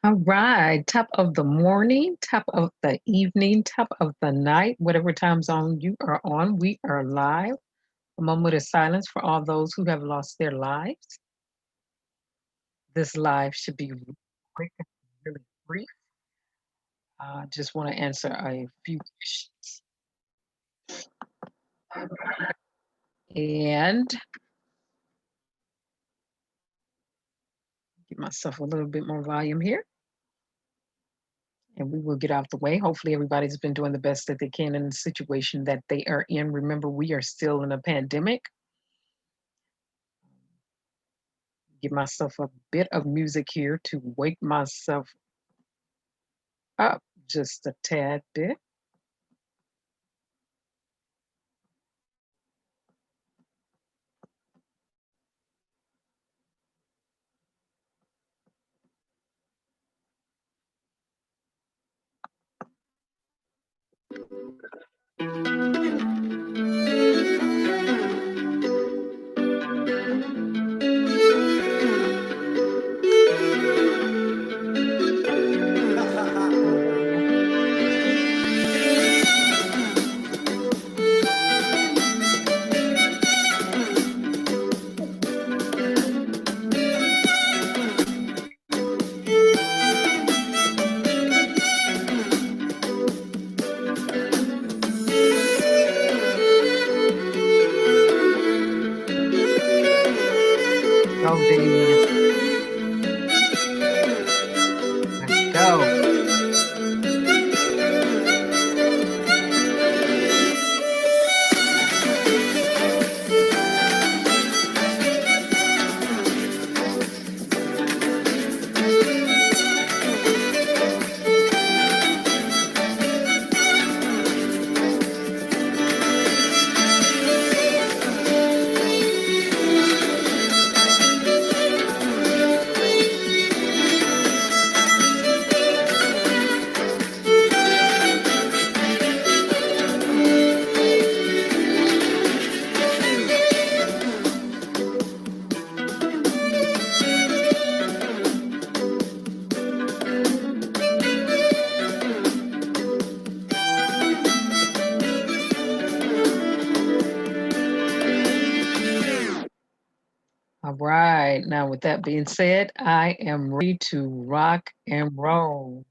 All right, top of the morning, top of the evening, top of the night, whatever time zone you are on, we are live. A moment of silence for all those who have lost their lives. This live should be quick and really brief. Just want to answer a few questions. And give myself a little bit more volume here. And we will get out the way. Hopefully, everybody's been doing the best that they can in the situation that they are in. Remember, we are still in a pandemic. Give myself a bit of music here to wake myself up just a tad bit. Go, Damien. Let's go. All right. Now, with that being said, I am ready to rock and roll.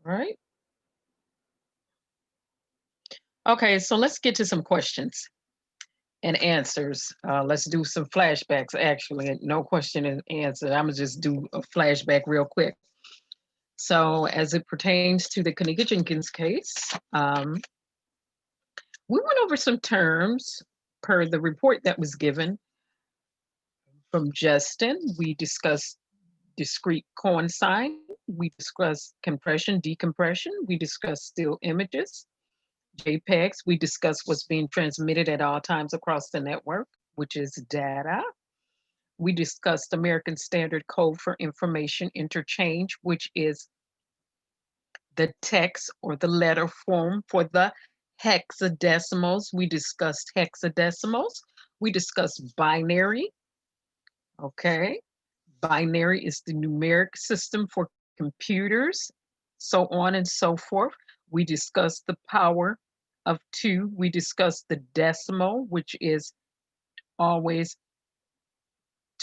All right. Okay, so let's get to some questions and answers. Let's do some flashbacks, actually. No question and answer. I'm going to just do a flashback real quick. So, as it pertains to the Kaniga Jenkins case, we went over some terms per the report that was given from Justin. We discussed discrete coincide. We discussed compression, decompression. We discussed still images, JPEGs. We discussed what's being transmitted at all times across the network, which is data. We discussed American Standard Code for Information Interchange, which is the text or the letter form for the hexadecimals. We discussed hexadecimals. We discussed binary. Okay. Binary is the numeric system for computers, so on and so forth. We discussed the power of 2. We discussed the decimal, which is always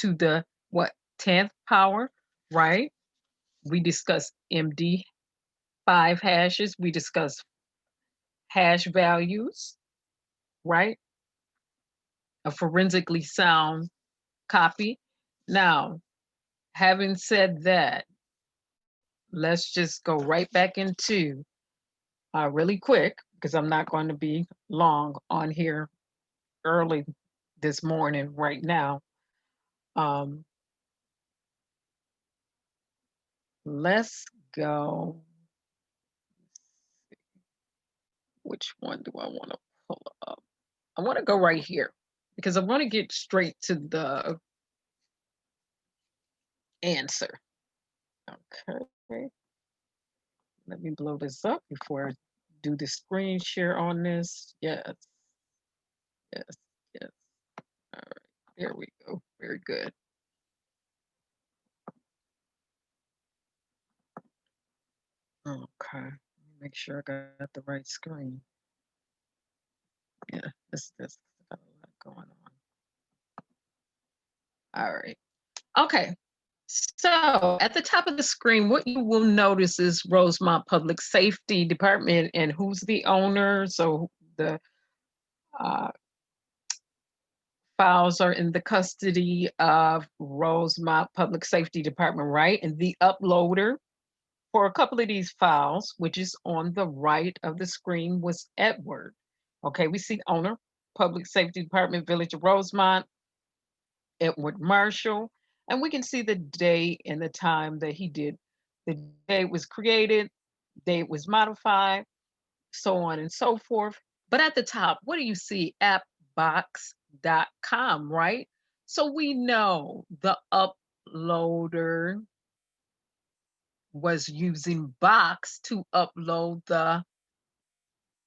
to the what 10th power, right? We discussed MD5 hashes. We discussed hash values, right? A forensically sound copy. Now, having said that, let's just go right back into really quick, because I'm not going to be long on here early this morning right now. Um, let's go. Which one do I want to pull up? I want to go right here because I want to get straight to the answer. Okay. Let me blow this up before I do the screen share on this. Yes, yes, yes. All right, there we go. Very good. Okay, make sure I got the right screen. Yeah, this got a lot going on. All right. Okay. So at the top of the screen, what you will notice is Rosemont Public Safety Department and who's the owner. So the uh, files are in the custody of Rosemont Public Safety Department, right? And the uploader for a couple of these files, which is on the right of the screen, was Edward. Okay, we see owner, Public Safety Department, Village of Rosemont, Edward Marshall, and we can see the date and the time that he did. The date was created, date was modified, so on and so forth. But at the top, what do you see? Appbox.com, right? So we know the uploader was using Box to upload the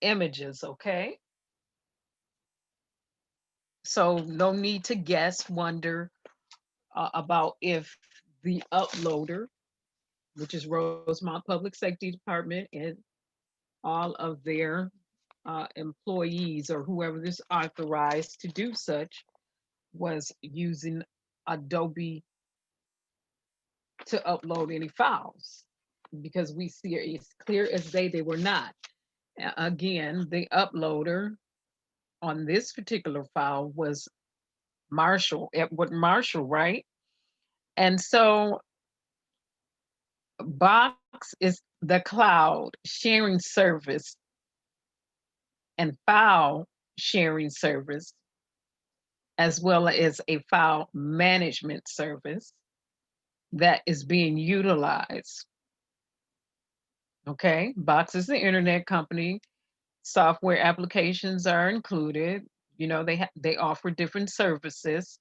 images, okay? So no need to guess, wonder about if the uploader, which is Rosemont Public Safety Department, and all of their employees or whoever is authorized to do such, was using Adobe to upload any files, because we see it's clear as day they were not. Again, the uploader on this particular file was Marshall, Edward Marshall, right? And so Box is the cloud sharing service and file sharing service, as well as a file management service that is being utilized. Okay, Box is the internet company. Software applications are included. You know, they offer different services,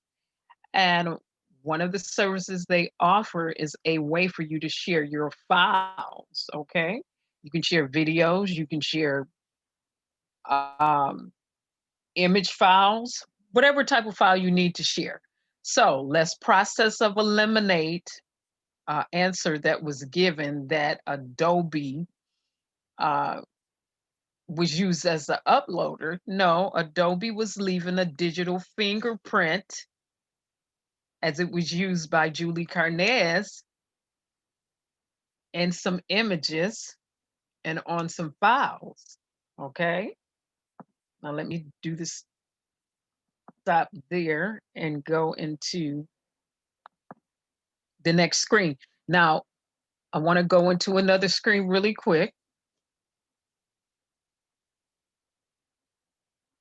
and one of the services they offer is a way for you to share your files. Okay, you can share videos, you can share um, image files, whatever type of file you need to share. So let's process of eliminate answer that was given, that Adobe uh, was used as the uploader. No, Adobe was leaving a digital fingerprint as it was used by Julie Carnez in some images and on some files. Okay, now let me do this, stop there and go into the next screen. Now, I want to go into another screen really quick.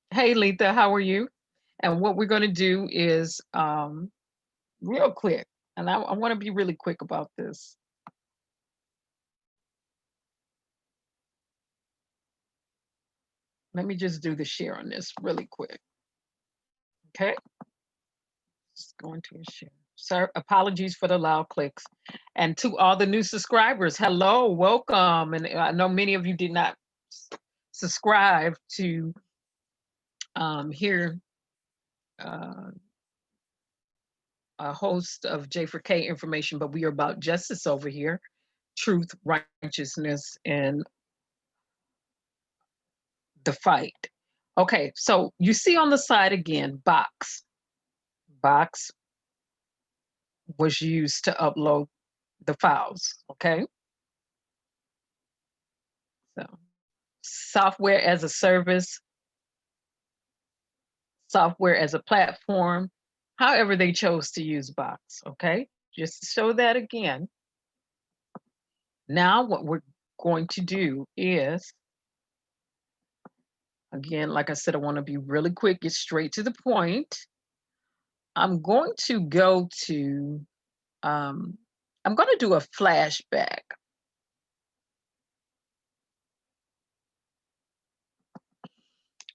Hey, Letha, how are you? And what we're going to do is real quick, and I want to be really quick about this. Let me just do the share on this really quick. Okay, just going to share. Sir, apologies for the loud clicks. And to all the new subscribers, hello, welcome. And I know many of you did not subscribe to hear a host of J4K information, but we are about justice over here, truth, righteousness, and the fight. Okay, so you see on the side again, Box. Box was used to upload the files, okay? So software as a service, software as a platform, however they chose to use Box, okay? Just to show that again. Now what we're going to do is, again, like I said, I want to be really quick, get straight to the point. I'm going to go to, I'm going to do a flashback.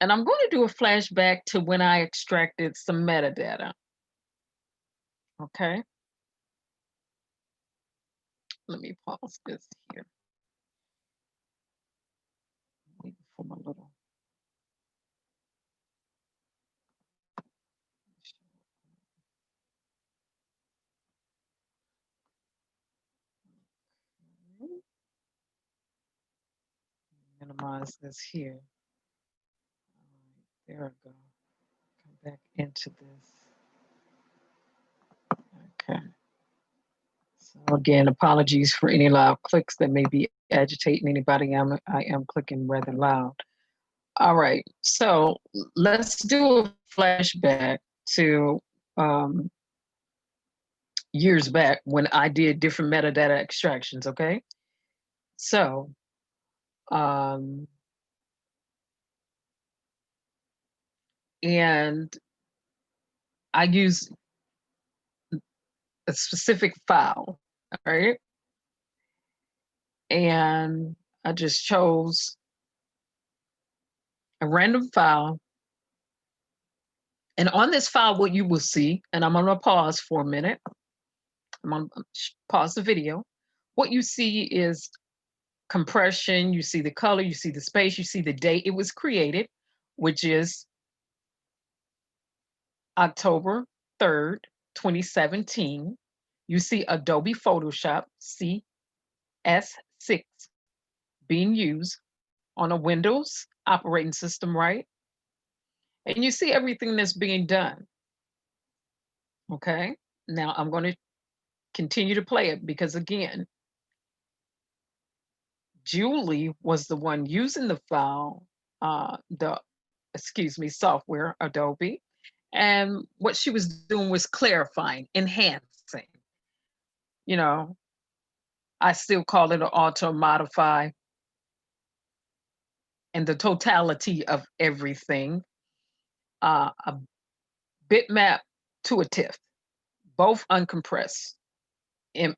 And I'm going to do a flashback to when I extracted some metadata. Okay. Let me pause this here. minimize this here. There we go. Come back into this. Okay. So again, apologies for any loud clicks that may be agitating anybody. I am clicking rather loud. All right. So let's do a flashback to years back when I did different metadata extractions. Okay. So um, and I use a specific file, all right? And I just chose a random file. And on this file, what you will see, and I'm gonna pause for a minute. I'm gonna pause the video. What you see is compression, you see the color, you see the space, you see the date it was created, which is October 3rd, 2017. You see Adobe Photoshop CS6 being used on a Windows operating system, right? And you see everything that's being done. Okay. Now I'm going to continue to play it because, again, Julie was the one using the file, software, Adobe. And what she was doing was clarifying, enhancing. You know, I still call it an auto modify, and the totality of everything, a bitmap to a TIFF, both uncompressed, in,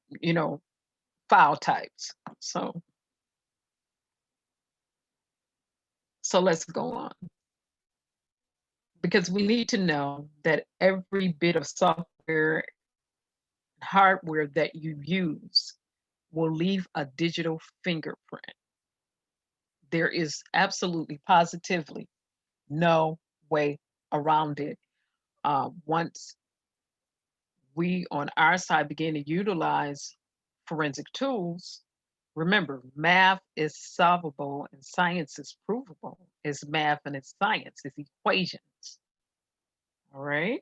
file types. So let's go on, because we need to know that every bit of software, hardware that you use will leave a digital fingerprint. There is absolutely, positively no way around it. Once we on our side begin to utilize forensic tools, remember, math is solvable and science is provable. It's math and it's science, it's equations. All right.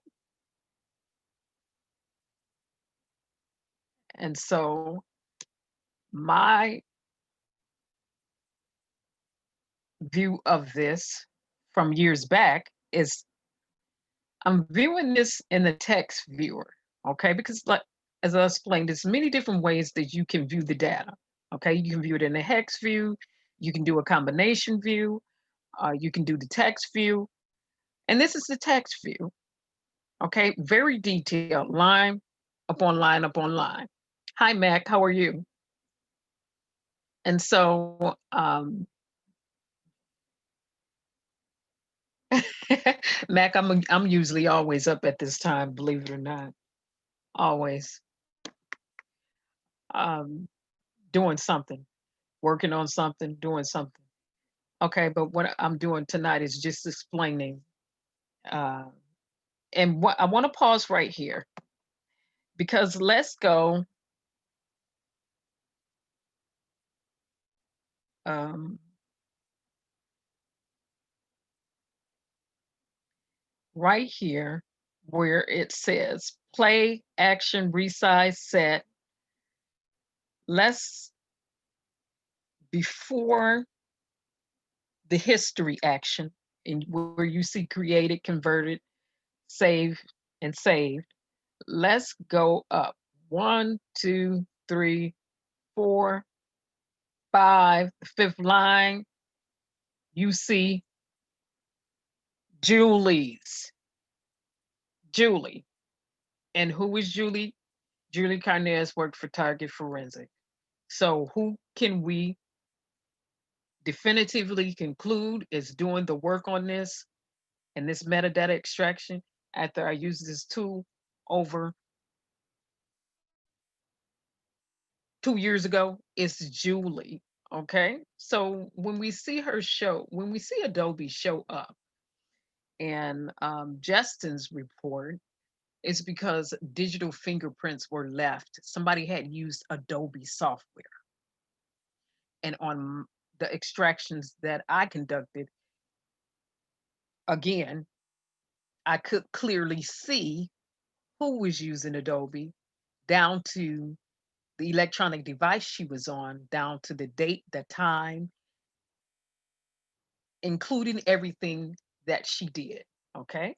And so my view of this from years back is I'm viewing this in the text viewer, okay? Because, like, as I explained, there's many different ways that you can view the data, okay? You can view it in the hex view, you can do a combination view, you can do the text view, and this is the text view, okay? Very detailed, line upon line upon line. Hi, Mac, how are you? And so, Mac, I'm usually always up at this time, believe it or not, always doing something, working on something, doing something. Okay, but what I'm doing tonight is just explaining. Uh, and what I want to pause right here because let's go um, right here where it says play, action, resize, set. Let's, before the history action, and where you see created, converted, save, and saved, let's go up. 1, 2, 3, 4, 5, the fifth line, you see Julie's. Julie. And who is Julie? Julie Carnes worked for Target Forensic. So who can we definitively conclude is doing the work on this and this metadata extraction after I use this tool over 2 years ago? It's Julie. Okay. So when we see when we see Adobe show up and Justin's report, it's because digital fingerprints were left. Somebody had used Adobe software. And on the extractions that I conducted, again, I could clearly see who was using Adobe, down to the electronic device she was on, down to the date, the time, including everything that she did. Okay.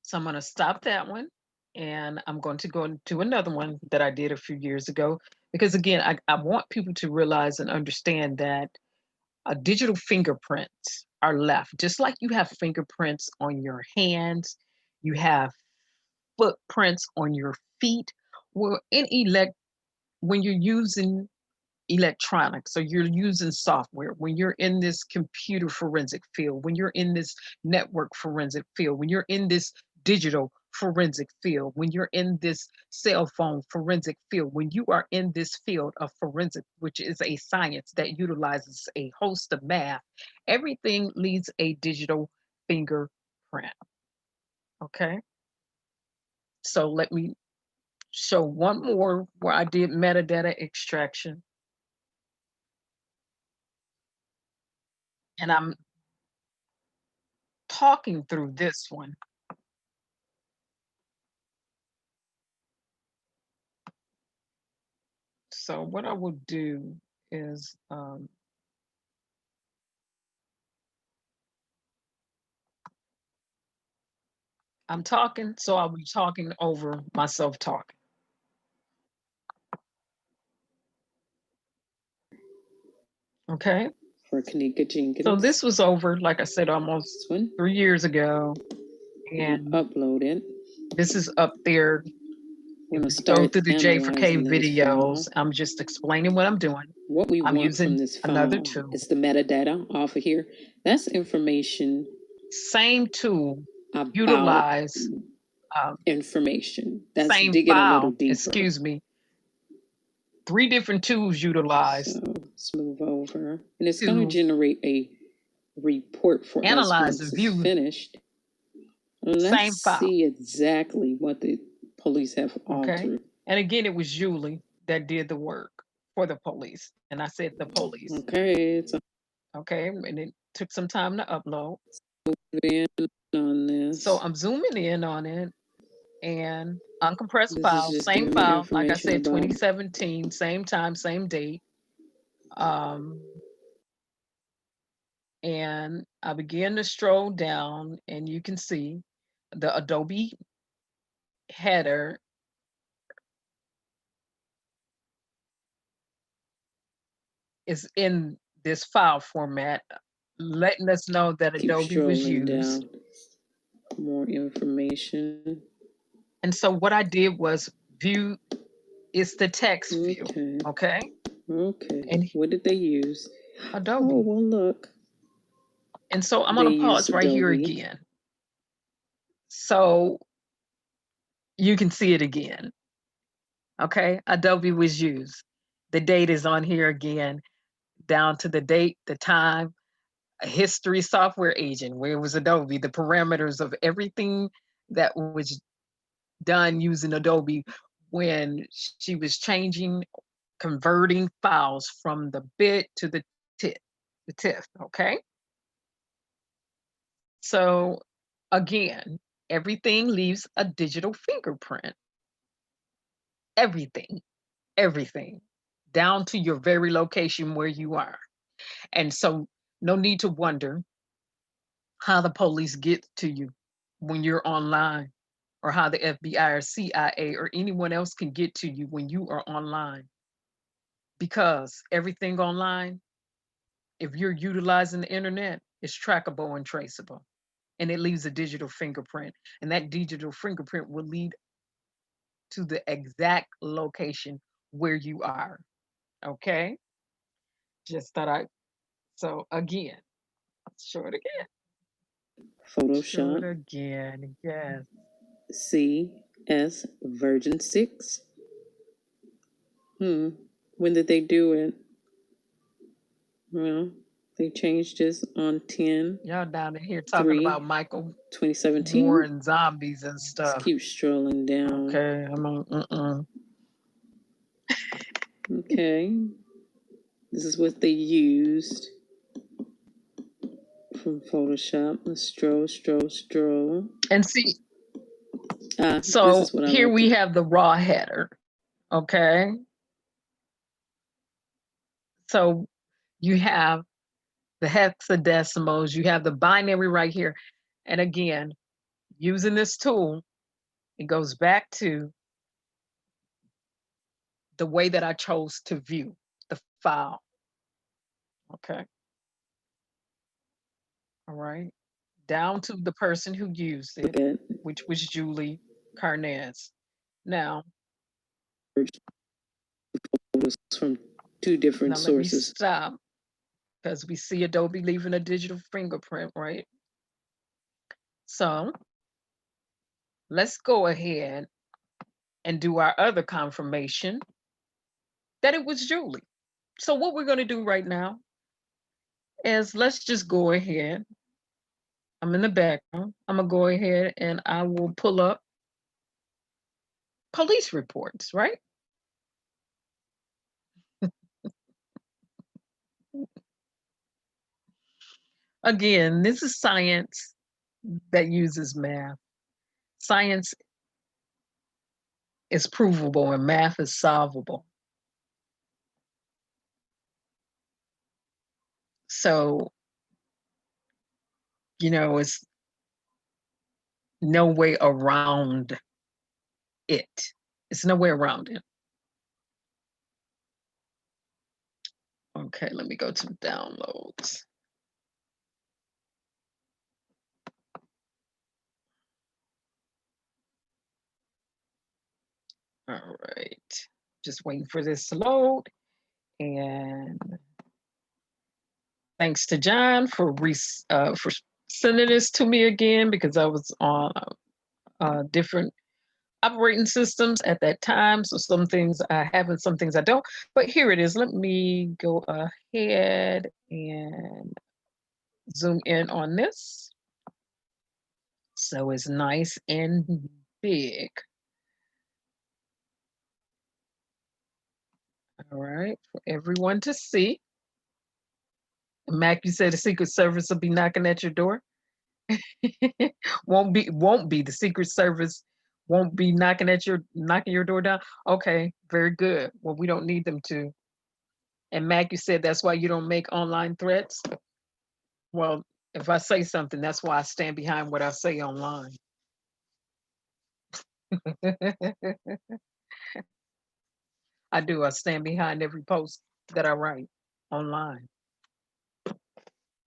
So I'm going to stop that one, and I'm going to go into another one that I did a few years ago. Because again, I want people to realize and understand that digital fingerprints are left, just like you have fingerprints on your hands, you have footprints on your feet. Well, when you're using electronics, or you're using software, when you're in this computer forensic field, when you're in this network forensic field, when you're in this digital forensic field, when you're in this cell phone forensic field, when you are in this field of forensic, which is a science that utilizes a host of math, everything leaves a digital fingerprint. Okay. So let me show one more where I did metadata extraction. And I'm talking through this one. So what I will do is I'm talking, so I'll be talking over myself talking. Okay. For Kanika Jenkins. So this was over, like I said, almost This one 3 years ago. And upload it. this is up there. We're If gonna you go start through the J4K analyzing this videos, file. I'm just explaining what I'm doing. What we I'm want using from this another file tool. is the metadata off of here. That's information. Same tool, About utilize information. That's same digging a little file, deeper. excuse me. 3 different tools utilized. So let's move over. And it's going to generate a report for analyze us once and view it's finished. Let's same file. see exactly what the police have altered. Okay. And again, it was Julie that did the work for the police. And I said the police. Okay. Okay. And it took some time to upload. In on this. So I'm zooming in on it, and uncompressed This file, same file, like I said, about 2017, same time, same date. And I began to stroll down, and you can see the Adobe header is in this file format, letting us know that keep Adobe was used. Down. More information. And so what I did was view, it's the text view. Okay. Okay. And what did they use? Adobe. Oh, well, look. And so I'm going to pause right here again. So you can see it again. Okay. Adobe was used. The date is on here again, down to the date, the time, a history software agent, where it was Adobe, the parameters of everything that was done using Adobe when she was changing, converting files from the bit to the TIFF, okay? So again, everything leaves a digital fingerprint. Everything, everything, down to your very location where you are. And so no need to wonder how the police get to you when you're online, or how the FBI or CIA or anyone else can get to you when you are online. Because everything online, if you're utilizing the internet, is trackable and traceable. And it leaves a digital fingerprint. And that digital fingerprint will lead to the exact location where you are. Okay? Just thought so again, show it again. Photoshop. Show it again, yes. CS version 6. When did they do it? Well, they changed this on 10. Y'all down in here talking about Michael 2017. War and zombies and stuff. Let's keep strolling down. Okay, I'm on. Okay. This is what they used from Photoshop. Let's stroll. And see, this so is what I here like we have the raw header, okay? So you have the hexadecimals, you have the binary right here. And again, using this tool, it goes back to the way that I chose to view the file, okay? All right, down to the person who used it, at. which was Julie Kerensz. Now, Photos from two different now let me sources. stop because we see Adobe leaving a digital fingerprint, right? So let's go ahead and do our other confirmation that it was Julie. So what we're going to do right now is let's just go ahead. I'm in the background. I'm going to go ahead and I will pull up police reports, right? Again, this is science that uses math. Science is provable and math is solvable. So, you know, it's no way around it. It's no way around it. Okay, let me go to downloads. All right, just waiting for this to load. And thanks to John for sending this to me again because I was on different operating systems at that time. So some things I have and some things I don't. But here it is. Let me go ahead and zoom in on this. So it's nice and big. All right, for everyone to see. Mac, you said the Secret Service will be knocking at your door. won't be the Secret Service won't be knocking your door down. Okay, very good. Well, we don't need them to. And Mac, you said that's why you don't make online threats. Well, if I say something, that's why I stand behind what I say online. I do. I stand behind every post that I write online.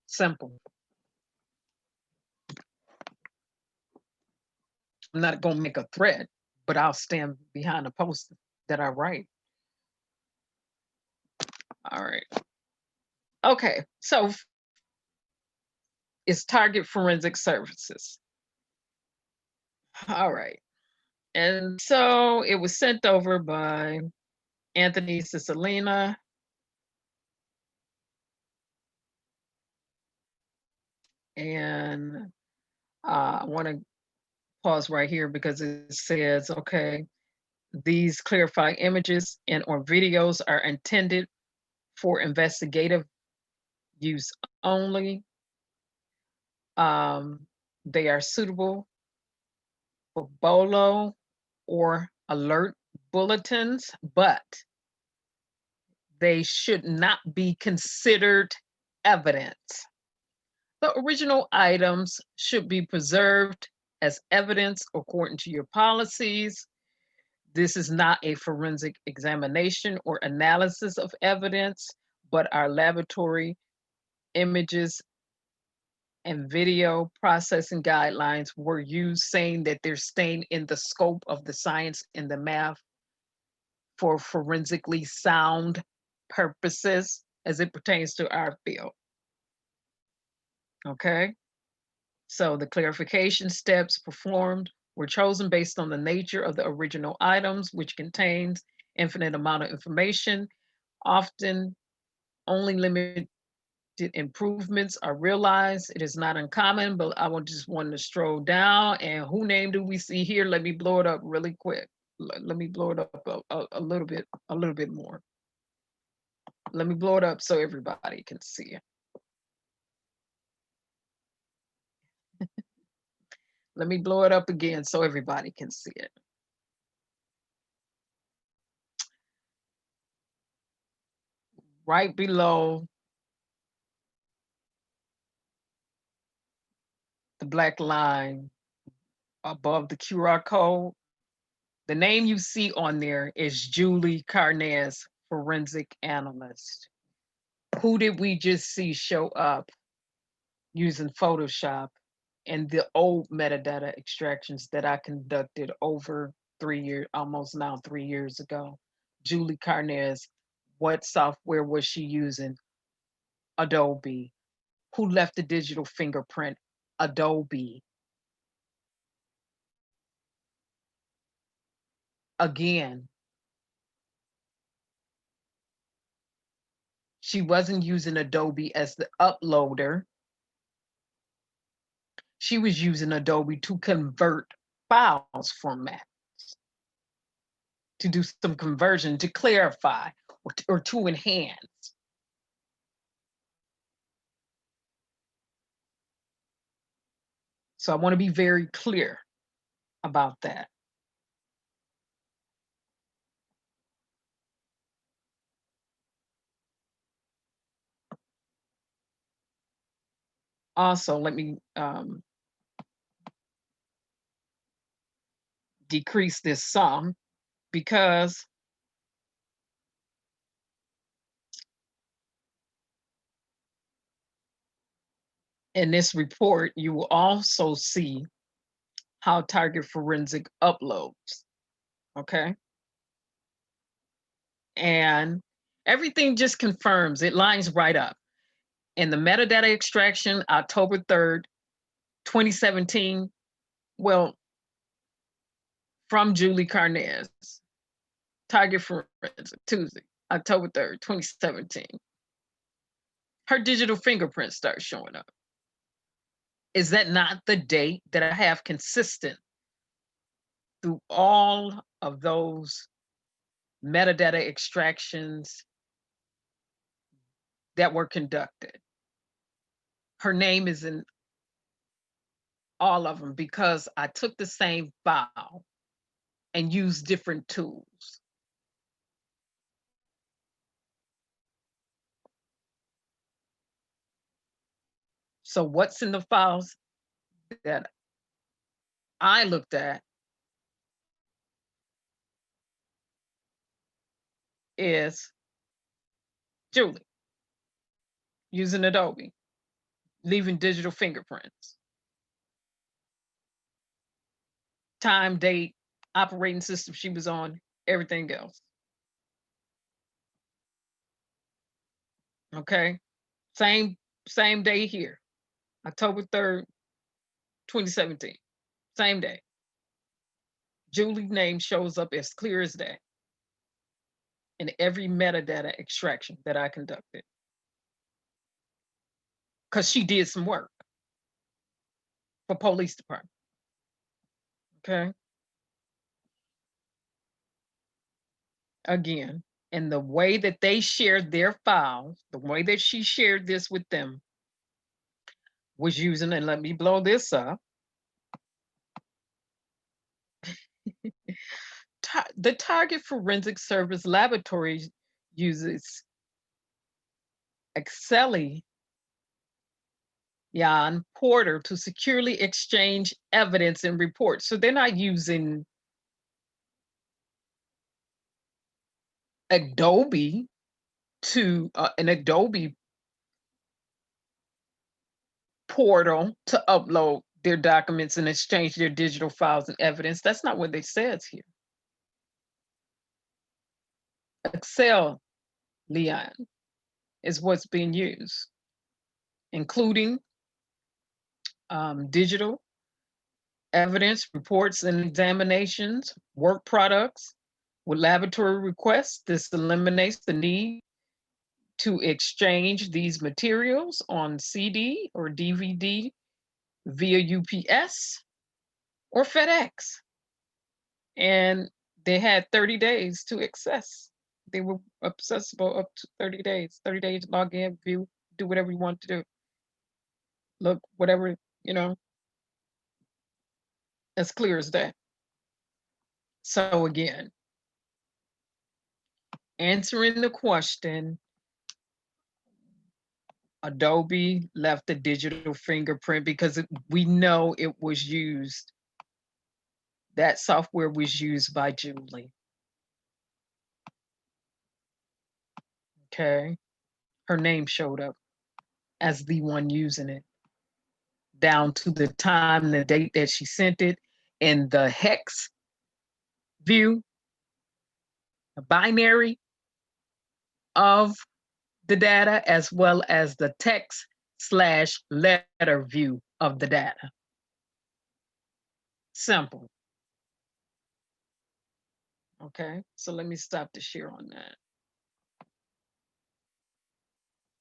Simple. I'm not going to make a threat, but I'll stand behind a post that I write. All right. Okay. So it's Target Forensic Services. All right. And so it was sent over by Anthony Cicilline. And I want to pause right here because it says, okay, these clarified images and or videos are intended for investigative use only. They are suitable for BOLO or alert bulletins, but they should not be considered evidence. The original items should be preserved as evidence according to your policies. This is not a forensic examination or analysis of evidence, but our laboratory images and video processing guidelines were used, saying that they're staying in the scope of the science and the math for forensically sound purposes as it pertains to our field. Okay, so the clarification steps performed were chosen based on the nature of the original items, which contains infinite amount of information. Often only limited improvements are realized. It is not uncommon, but I just wanted to stroll down. And who name do we see here? Let me blow it up really quick. Let me blow it up a little bit more. Let me blow it up so everybody can see it. Let me blow it up again so everybody can see it. Right below the black line above the QR code, the name you see on there is Julie Carnez, forensic analyst. Who did we just see show up using Photoshop and the old metadata extractions that I conducted over 3 years, almost now 3 years ago? Julie Carnez, what software was she using? Adobe. Who left the digital fingerprint? Adobe. Again, she wasn't using Adobe as the uploader. She was using Adobe to convert files formats, to do some conversion, to clarify, or to enhance. So I want to be very clear about that. Also, let me decrease this some, because in this report, you will also see how Target Forensic uploads, okay? And everything just confirms, it lines right up. In the metadata extraction, October 3rd, 2017, well, from Julie Carnez, Target Forensic, Tuesday, October 3rd, 2017. Her digital fingerprint starts showing up. Is that not the date that I have consistent through all of those metadata extractions that were conducted? Her name is in all of them because I took the same file and used different tools. So what's in the files that I looked at is Julie using Adobe, leaving digital fingerprints, time, date, operating system she was on, everything else. Okay, same day here, October 3rd, 2017, same day. Julie's name shows up as clear as day in every metadata extraction that I conducted, because she did some work for police department. Okay. Again, and the way that they shared their files, the way that she shared this with them, was using, and let me blow this up, the Target Forensic Service Laboratories uses Excelion Porter to securely exchange evidence and reports. So they're not using Adobe to an Adobe portal to upload their documents and exchange their digital files and evidence. That's not what it says here. Excel Leon is what's being used, including digital evidence, reports and examinations, work products with laboratory requests. This eliminates the need to exchange these materials on CD or DVD via UPS or FedEx. And they had 30 days to access they were accessible up to 30 days. 30 days, log in, view, do whatever you want to do. Look, whatever, as clear as that. So again, answering the question, Adobe left a digital fingerprint because we know it was used. That software was used by Julie. Okay. Her name showed up as the one using it, down to the time, the date that she sent it, and the hex view, the binary of the data, as well as the text/letter view of the data. Simple. Okay, so let me stop the share on that.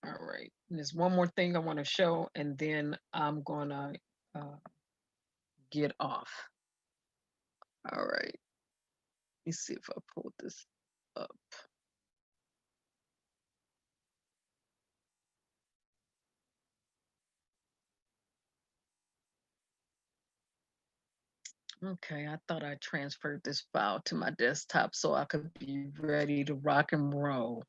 All right, and there's one more thing I want to show, and then I'm gonna get off. All right, let me see if I pull this up. Okay, I thought I transferred this file to my desktop so I could be ready to rock and roll.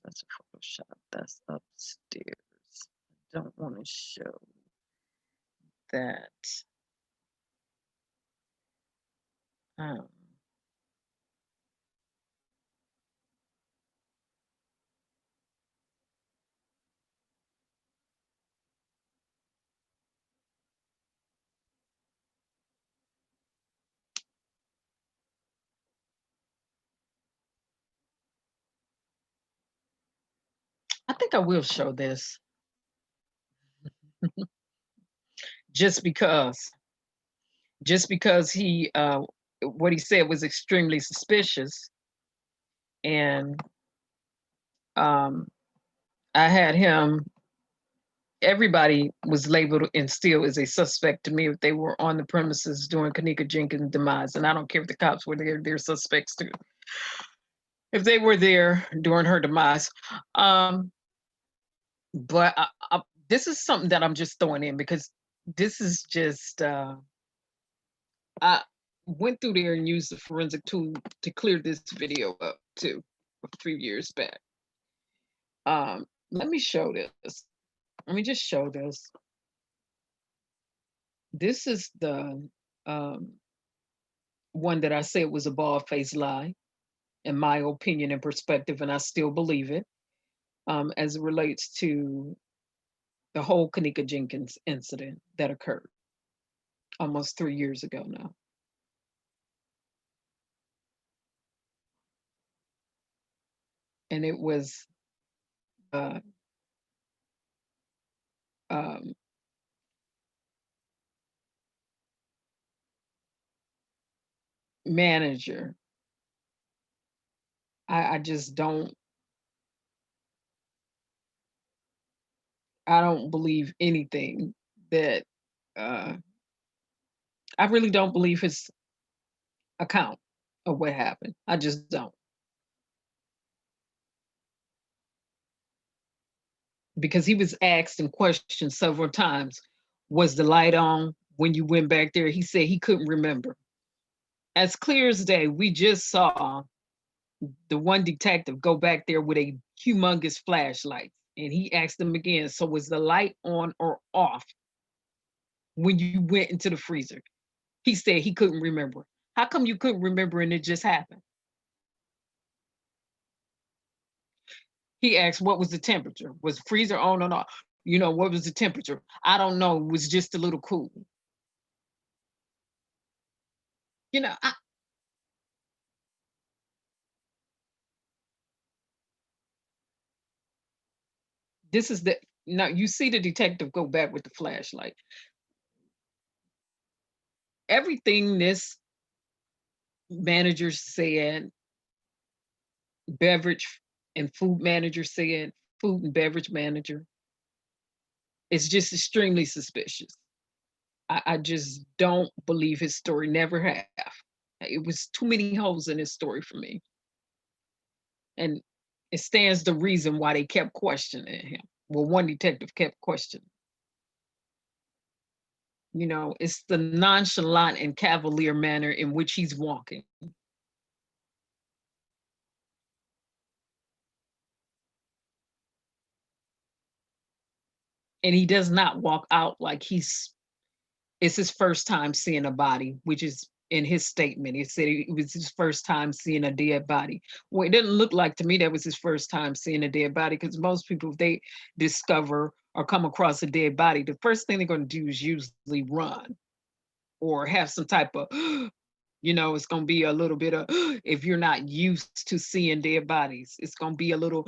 That's a Photoshop. That's upstairs. I don't want to show that. Um, I think I will show this just because he what he said was extremely suspicious, and I had him. Everybody was labeled and still is a suspect to me if they were on the premises during Kanika Jenkins' demise, and I don't care if the cops were there; they're suspects too. If they were there during her demise, but this is something that I'm just throwing in because this is just I went through there and used the forensic tool to clear this video up too a few years back. Let me show this. Let me just show this. This is the one that I said was a bald-faced lie, in my opinion and perspective, and I still believe it, as it relates to the whole Kanika Jenkins incident that occurred almost 3 years ago now. And it was um, manager. I just don't. I don't believe anything that. I really don't believe his account of what happened. I just don't. Because he was asked and questioned several times, was the light on when you went back there? He said he couldn't remember. As clear as day, we just saw the one detective go back there with a humongous flashlight. And he asked him again, so was the light on or off when you went into the freezer? He said he couldn't remember. How come you couldn't remember and it just happened? He asked, what was the temperature? Was the freezer on or off? What was the temperature? I don't know. It was just a little cool. You know, I, this is the, now you see the detective go back with the flashlight. Everything this manager said, beverage and food manager said, food and beverage manager, It's just extremely suspicious. I just don't believe his story, never have. It was too many holes in his story for me. And it stands the reason why they kept questioning him. Well, one detective kept questioning. It's the nonchalant and cavalier manner in which he's walking. And he does not walk out like it's his first time seeing a body, which is in his statement. He said it was his first time seeing a dead body. Well, it didn't look like to me that was his first time seeing a dead body, because most people, if they discover or come across a dead body, the first thing they're going to do is usually run or have some type of, it's going to be a little bit of, if you're not used to seeing dead bodies, it's going to be a little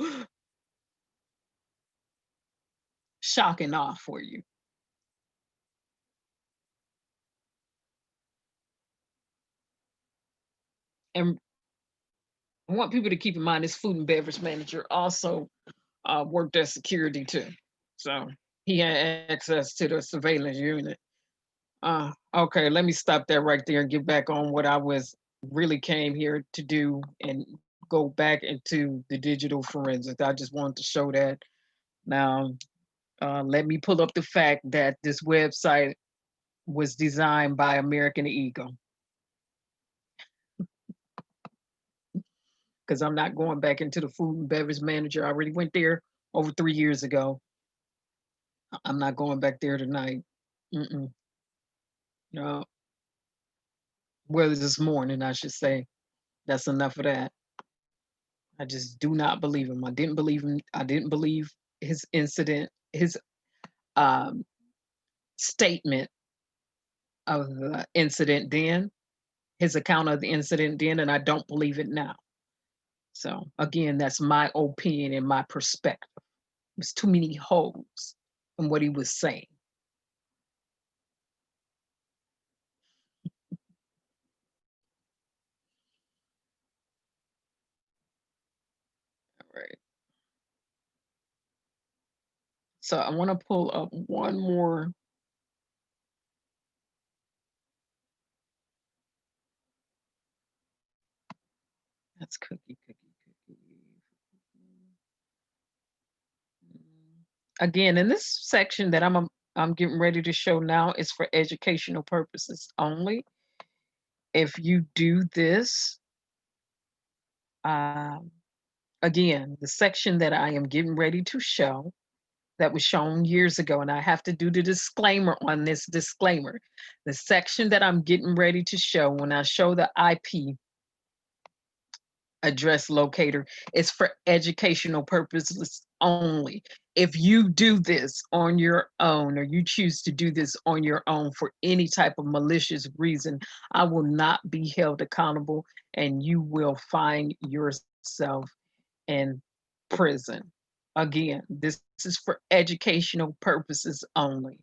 shock and awe for you. And I want people to keep in mind this food and beverage manager also worked at security too. So he had access to the surveillance unit. Okay, let me stop that right there and get back on what I was really came here to do and go back into the digital forensics. I just wanted to show that. Now, let me pull up the fact that this website was designed by American Eagle, because I'm not going back into the food and beverage manager. I already went there over 3 years ago. I'm not going back there tonight. Mm-mm. No, well, this morning, I should say. That's enough of that. I just do not believe him. I didn't believe him. I didn't believe his incident, his um, statement of the incident then, his account of the incident then, and I don't believe it now. So again, that's my opinion and my perspective. There's too many holes in what he was saying. All right. So I want to pull up one more. That's cookie, cookie, cookie. Again, in this section that I'm getting ready to show now is for educational purposes only. If you do this, um, again, the section that I am getting ready to show that was shown years ago, and I have to do the disclaimer on this disclaimer. The section that I'm getting ready to show, when I show the IP address locator, is for educational purposes only. If you do this on your own, or you choose to do this on your own for any type of malicious reason, I will not be held accountable, and you will find yourself in prison. Again, this is for educational purposes only.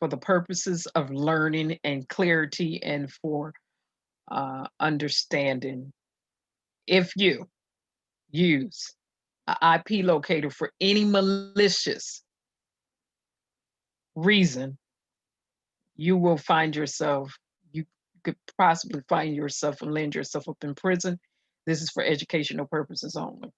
For the purposes of learning and clarity, and for understanding. If you use an IP locator for any malicious reason, you will find yourself, you could possibly find yourself and land yourself up in prison. This is for educational purposes only.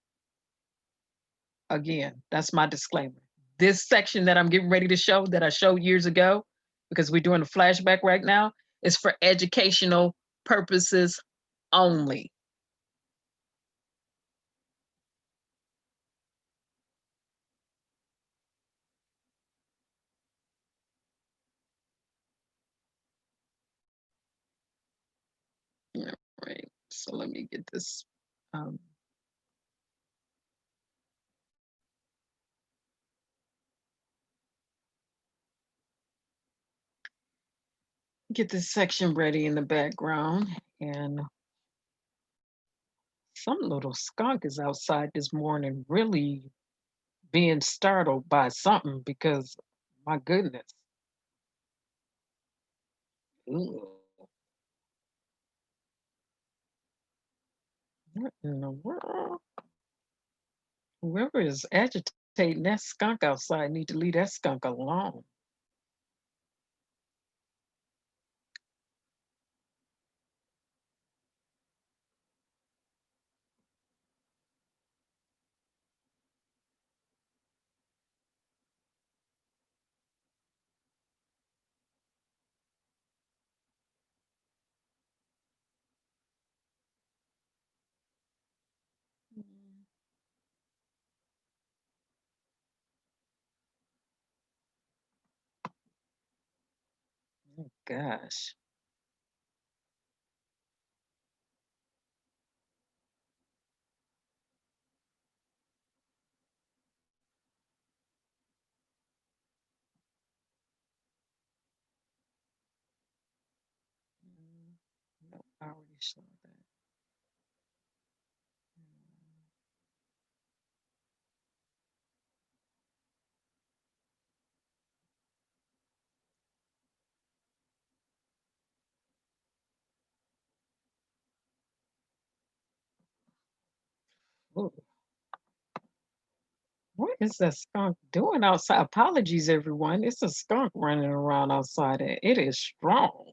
Again, that's my disclaimer. This section that I'm getting ready to show, that I showed years ago, because we're doing a flashback right now, is for educational purposes only. Yeah, right. So let me get this. Um, get this section ready in the background, and some little skunk is outside this morning, really being startled by something, because my goodness. Ooh, what in the world? Whoever is agitating that skunk outside need to leave that skunk alone. Oh gosh. No, I already saw that. Ooh, what is that skunk doing outside? Apologies, everyone. It's a skunk running around outside. And it is strong.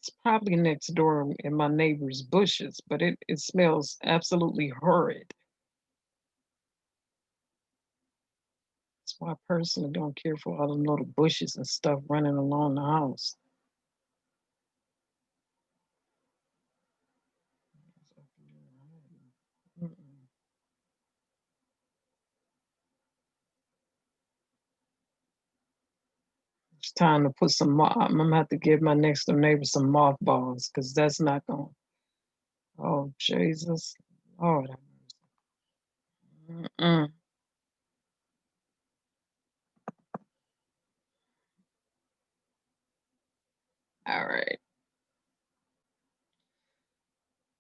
It's probably next door in my neighbor's bushes, but it smells absolutely horrid. That's why I personally don't care for all the little bushes and stuff running along the house. Mm-mm. It's time to put some. I'm gonna have to give my next door neighbor some mothballs because that's not going. Oh Jesus! Lord, have mercy. Mm-mm. All right.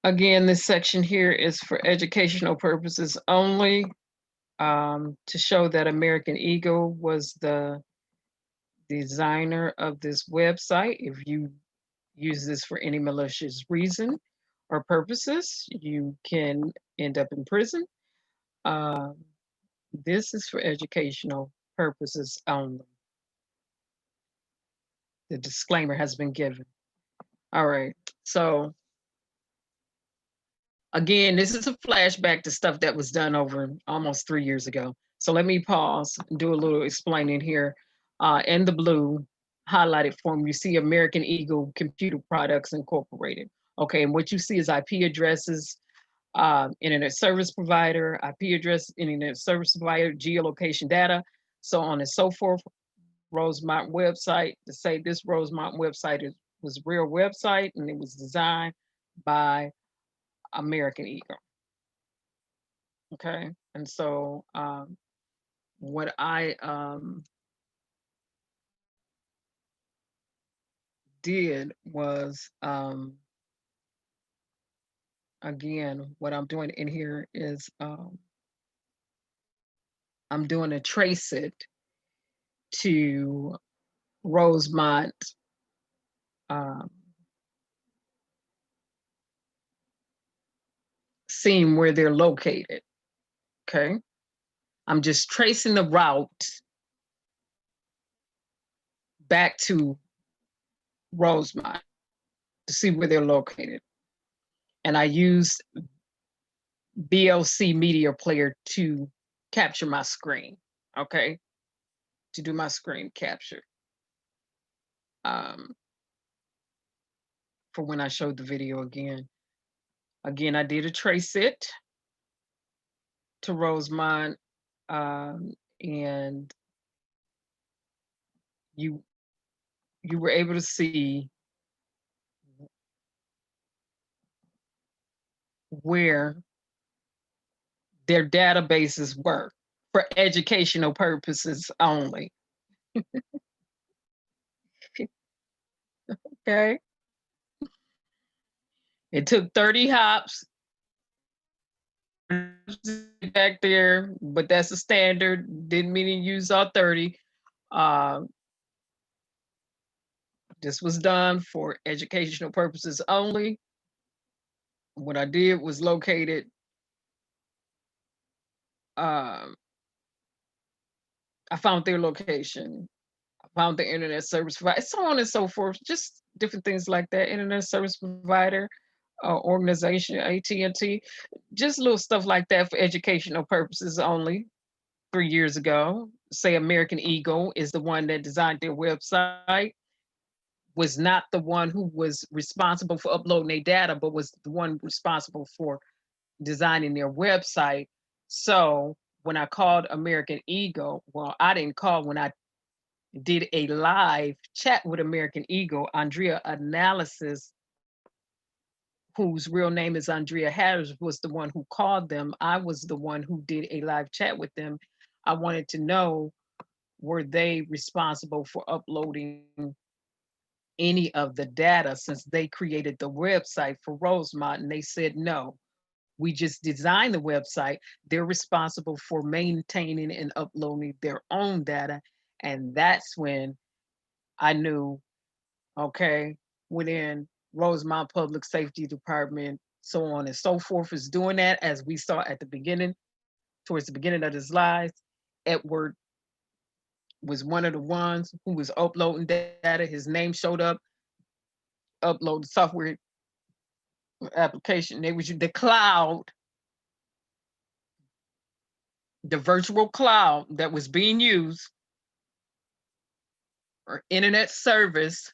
Again, this section here is for educational purposes only, to show that American Eagle was the designer of this website. If you use this for any malicious reason or purposes, you can end up in prison. Um, this is for educational purposes only. The disclaimer has been given. All right. So again, this is a flashback to stuff that was done over almost 3 years ago. So let me pause and do a little explaining here. In the blue highlighted form, you see American Eagle Computer Products Incorporated. Okay, and what you see is IP addresses, internet service provider, IP address, internet service provider, geolocation data, so on and so forth. Rosemont website, to say this Rosemont website was a real website and it was designed by American Eagle. Okay, and so what I did was, again, what I'm doing in here is I'm doing a trace it to Rosemont, um, seeing where they're located. Okay, I'm just tracing the route back to Rosemont to see where they're located. And I used BLC Media Player to capture my screen, okay, to do my screen capture, um, for when I showed the video again. Again, I did a trace it to Rosemont, and you you were able to see where their databases were for educational purposes only. Okay. It took 30 hops back there, but that's a standard. Didn't mean to use all 30. Uh, this was done for educational purposes only. What I did was located, um, I found their location, I found the internet service provider, so on and so forth, just different things like that. Internet service provider, organization, AT&T, just little stuff like that for educational purposes only. 3 years ago, say American Eagle is the one that designed their website, was not the one who was responsible for uploading their data, but was the one responsible for designing their website. So when I called American Eagle, well, I didn't call when I did a live chat with American Eagle, Andrea Analysis, whose real name is Andrea Harris, was the one who called them. I was the one who did a live chat with them. I wanted to know, were they responsible for uploading any of the data since they created the website for Rosemont? And they said, no, we just designed the website. They're responsible for maintaining and uploading their own data. And that's when I knew, okay, when Rosemont Public Safety Department, so on and so forth, is doing that, as we saw at the beginning, towards the beginning of the slides. Edward was one of the ones who was uploading data. His name showed up, upload the software application. They was the cloud, the virtual cloud that was being used, or internet service,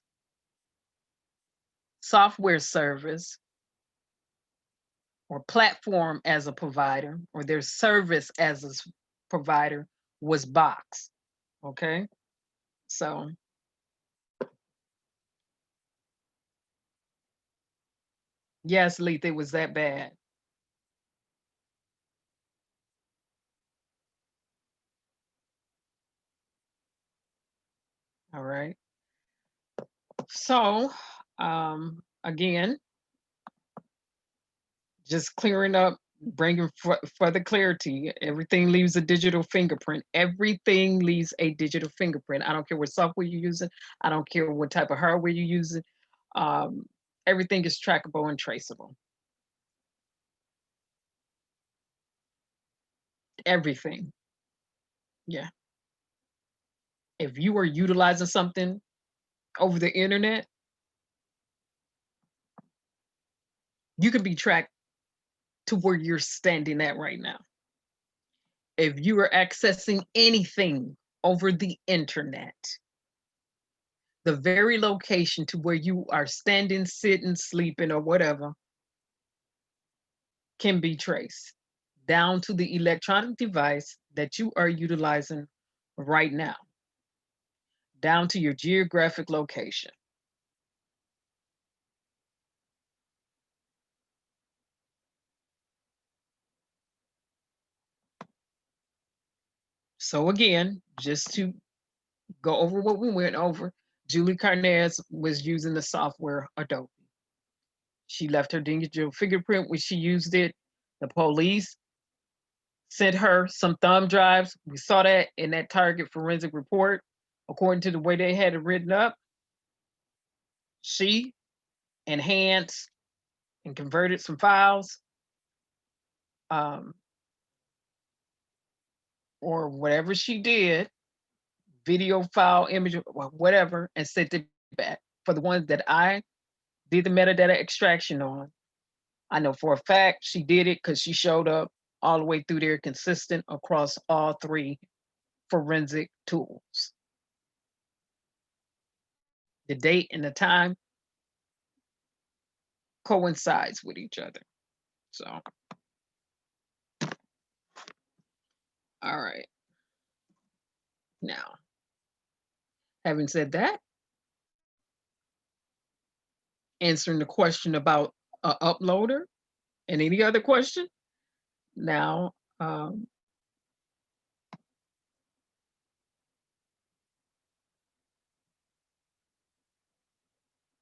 software service, or platform as a provider, or their service as a provider, was Box. Okay. So yes, Letha, it was that bad. All right. So again, just clearing up, bringing further clarity. Everything leaves a digital fingerprint. Everything leaves a digital fingerprint. I don't care what software you're using. I don't care what type of hardware you're using. Um, Everything is trackable and traceable. Everything. Yeah. If you are utilizing something over the internet, you could be tracked to where you're standing at right now. If you are accessing anything over the internet, the very location to where you are standing, sitting, sleeping, or whatever can be traced down to the electronic device that you are utilizing right now, down to your geographic location. So again, just to go over what we went over, Julie Carnez was using the software Adobe. She left her digital fingerprint when she used it. The police sent her some thumb drives. We saw that in that Target forensic report. According to the way they had it written up, she enhanced and converted some files, um, or whatever she did, video file, image, whatever, and sent it back. For the ones that I did the metadata extraction on, I know for a fact she did it because she showed up all the way through there consistent across all three forensic tools. The date and the time coincides with each other. So, all right. Now, having said that, answering the question about a uploader and any other question, now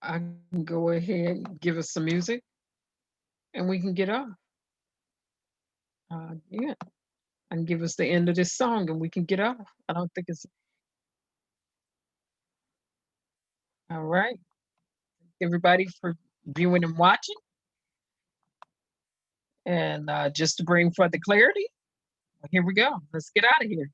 I can go ahead and give us some music and we can get off. Yeah, I can give us the end of this song and we can get off. I don't think it's all right. Everybody for viewing and watching. And just to bring further clarity, here we go. Let's get out of here.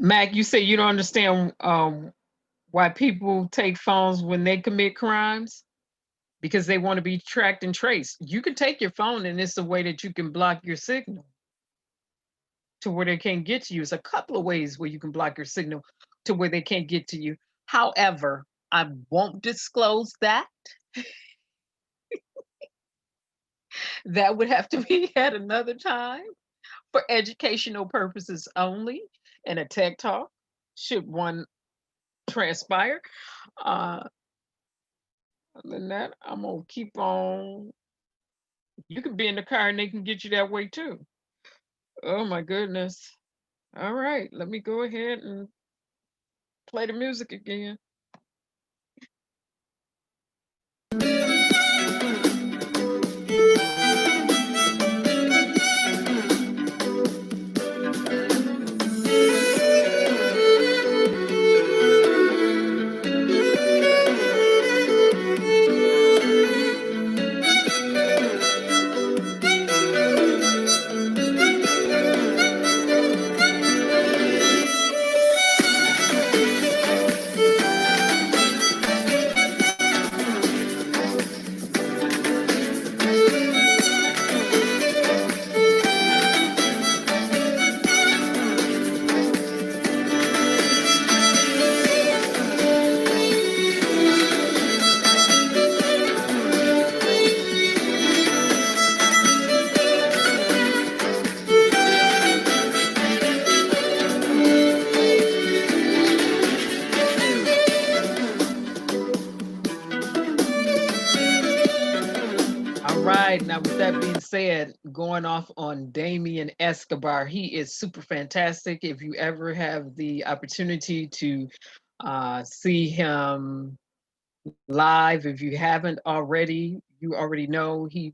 Mac, you say you don't understand why people take phones when they commit crimes? Because they want to be tracked and traced. You can take your phone, and it's a way that you can block your signal to where they can't get to you. It's a couple of ways where you can block your signal to where they can't get to you. However, I won't disclose that. That would have to be at another time for educational purposes only and a tech talk, should one transpire. Uh, Other than that, I'm gonna keep on. You can be in the car and they can get you that way too. Oh my goodness. All right, let me go ahead and play the music again. All right. Now, with that being said, going off on Damien Escobar, he is super fantastic. If you ever have the opportunity to see him live, if you haven't already, you already know he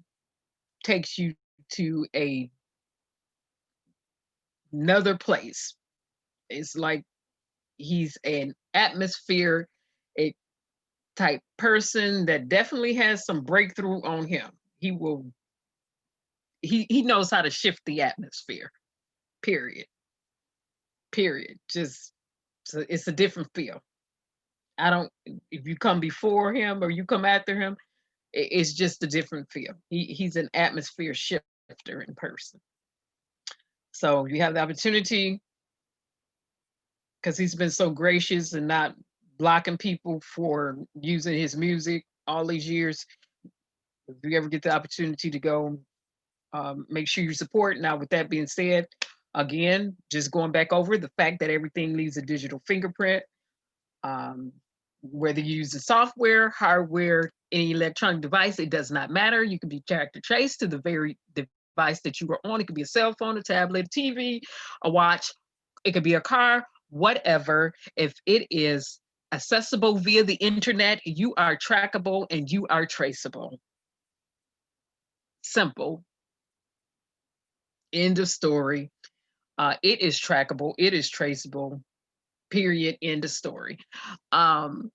takes you to another place. It's like he's an atmosphere, a type person that definitely has some breakthrough on him. He will he knows how to shift the atmosphere. Period. Period. Just so it's a different feel. I don't if you come before him or you come after him, it's just a different feel. He's an atmosphere shifter in person. So you have the opportunity because he's been so gracious and not blocking people for using his music all these years. If you ever get the opportunity to go, make sure you support. Now, with that being said, again, just going back over the fact that everything leaves a digital fingerprint. Um, Whether you use the software, hardware, any electronic device, it does not matter. You can be tracked or traced to the very device that you were on. It could be a cell phone, a tablet, a TV, a watch. It could be a car, whatever. If it is accessible via the internet, you are trackable and you are traceable. Simple. End of story. It is trackable. It is traceable. Period. End of story. Um,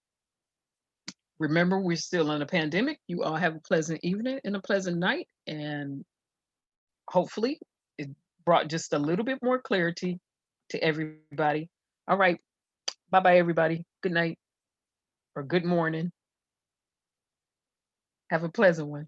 Remember, we're still in a pandemic. You all have a pleasant evening and a pleasant night. And hopefully, it brought just a little bit more clarity to everybody. All right. Bye bye, everybody. Good night or good morning. Have a pleasant one.